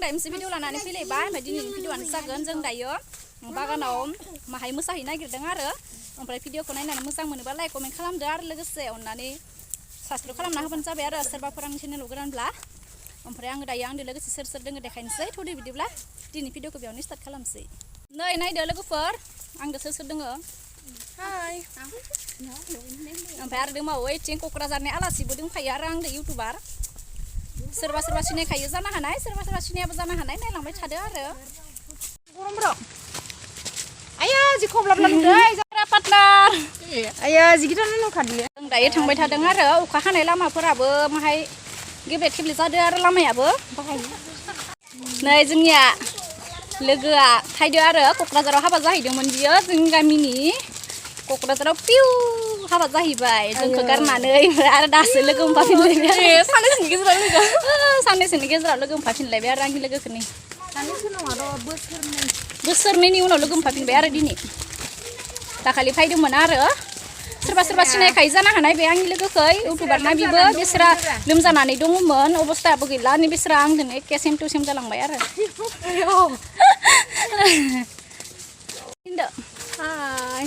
दायो मोनसे भिडिअ लानानै फैलायबाय ओमफ्राय दिनैनि भिडिअआनो जागोन जों दायो बागानाव माहाय मोसाहैनो नागिरदों आरो ओमफ्राय भिडिअखौ नायनानै मोजां मोनोबा लाइक कमेन्ट खालामदो आरो लोगोसे अननानै साबस्क्राइब खालामना होबानो जाबाय आरो सोरबाफोर आंनि चेनेलाव गोदानब्ला ओमफ्राय आङो दायो आंजों लोगोसे सोर सोर दोङो देखायनोसै थौदो बिदिब्ला दिनै भिडिअखौ बेयावनो स्टार्ट खालामसै नै नायदो लोगोफोर आंजों सोर सोर दोङो हाय ओमफ्राय आरो दंबावो ओइथिं क'क्राझारनि आलासिबो दंफायो आरो आंजों इउटुबार सोरबा सोरबा सिनायखायो जानो हानाय सोरबा सोरबा सिनायाबो जानो हानाय नायलांबाय थादो आरो गरमब्र' आया जि खब्लाबला नुदों जोंना पार्टनार आया जि गिदिर नुखादोंलै जों दायो थांबाय थादों आरो अखा हानाय लामाफोराबो माहाय गेब्ले थेब्ले जादों आरो लामायाबो नै जोंनिया लोगोआ थायदो आरो क'क्राझाराव हाबा जाहैदोंमोन बियो जोंनि गामिनि क'क्राझाराव पिउ हाबा जाहैबाय जोंखौ गारनानै ओमफ्राय आरो दासो लोगो मोनफाफिनलायबाय साननैसोनि गेजेराव लोगो मोनफाफिनलायबाय आरो आंनि लोगोखौनि बोसोरनैनि उनाव लोगो मोनफाफिनबाय आरो दिनै दाखालि फैदोंमोन आरो सोरबा सोरबा सिनायखायो जानो हानाय बे आंनि लोगोखौ इउटुबारना बिबो बिसोरा लोमजानानै दङमोन अबस्थायाबो गैला नै बिसोरा आंजों एखे सेम टु सेम जालांबाय आरो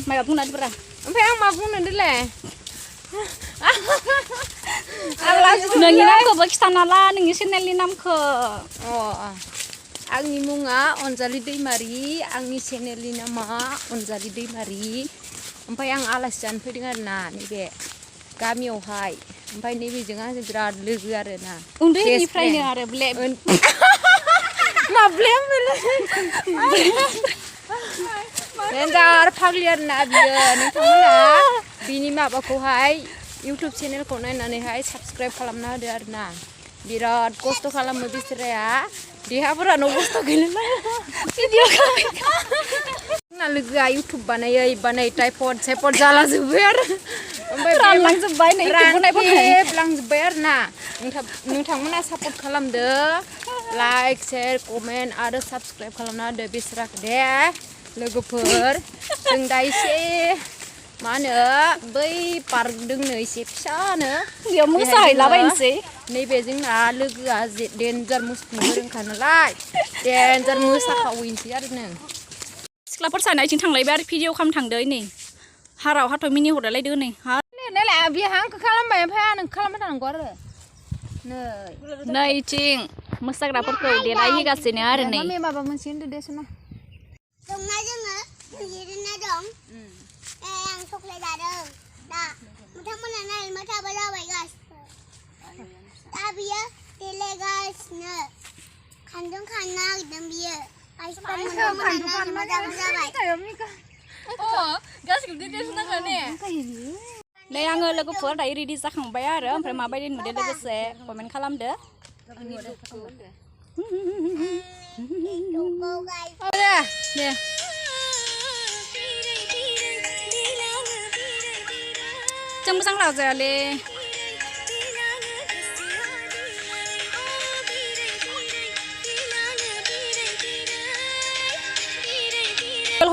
माबा बुंना होदोब्रा ओमफ्राय आं मा बुंनो देलाय नोंनि नामखौबो खिथाना ला नोंनि चेनेलनि नामखौ आंनि मुङा अनजालि दैमारि आंनि चेनेलनि नामा अनजालि दैमारि ओमफ्राय आं आलासि जानो फैदों आरो ना नैबे गामियावहाय ओमफ्राय नैबेजों आंजों बिराद लोगो आरो ना उन्दैनिफ्रायनो आरो मा ब्लेम देन्जार फाग्लि आरो ना बियो नोंथांमोना बिनि माबाखौहाय इउटुब चेनेलखौ नायनानैहाय साबस्क्राइब खालामना होदो आरो ना बिराद खस्थ' खालामो बिसोराया देहाफोरानो खस्थ' गैला भिडिअ जोंना लोगोआ इउटुब बानायै टाइपड साइपड जालाजोब्बाय आरो ओमफ्राय रानलांजोब्बाय लांजोब्बाय आरो ना नोंथांमोना सापर्ट खालामदो लाइक शेयार कमेन्ट आरो साबस्क्राइब खालामना होदो बिसोराखौ दे लोगोफोर जों दा एसे मा होनो बै पार्क दोंनो एसे फिसानो बेयाव मोसाहैलाबायनोसै नैबे जोंना लोगोआ देन्जार मोसानो रोंखा नालाय देन्जार मोसाखावैनोसै आरो नों सिख्लाफोर सानैथिं थांलायबाय आरो भिडिअ खालामनो थांदो नै हाराव हाथ' मिनि हरलायलायदो नै नायलाय बेहा आंखौ खालामबाय ओमफ्राय आं नोंखौ खालामबाय थानांगौ आरो नैथिं मोसाग्राफोरखौ देलायहोगासिनो आरो नै माबा मोनसे होनदो दे सना दंना जोङो जिरायना दं आं चक्लेट जादों दा नोंथांमोना नायनो थाबा जाबाय गासिबो दा बियो देलायगासिनो खानजों खानो नागिरदों बियो नै आङो लोगोफोर दायो रेडि जाखांबाय आरो ओमफ्राय माबायदि नुदो लोगोसे कमेन्ट खालामदो दे जों मोजां लाजायालै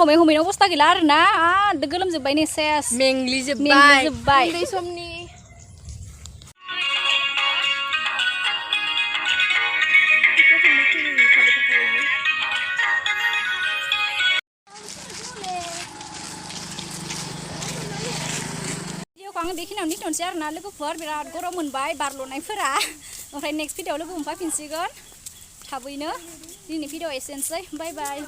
हमै हमैनो अबस्था गैला आरो ना गोलोमजोब्बाय नै सेस मेंग्लिजोब्बाय उन्दै समनि भिडिअखौ आङो बेखिनियावनो दोनथ'नोसै आरो ना लोगोफोर बिराद गरम मोनबाय बारल'नायफोरा ओमफ्राय नेक्स्ट भिडिअआव लोगो मोनफाफिनसिगोन थाबैनो दिनै भिडिअ एसेनोसै बाय बाय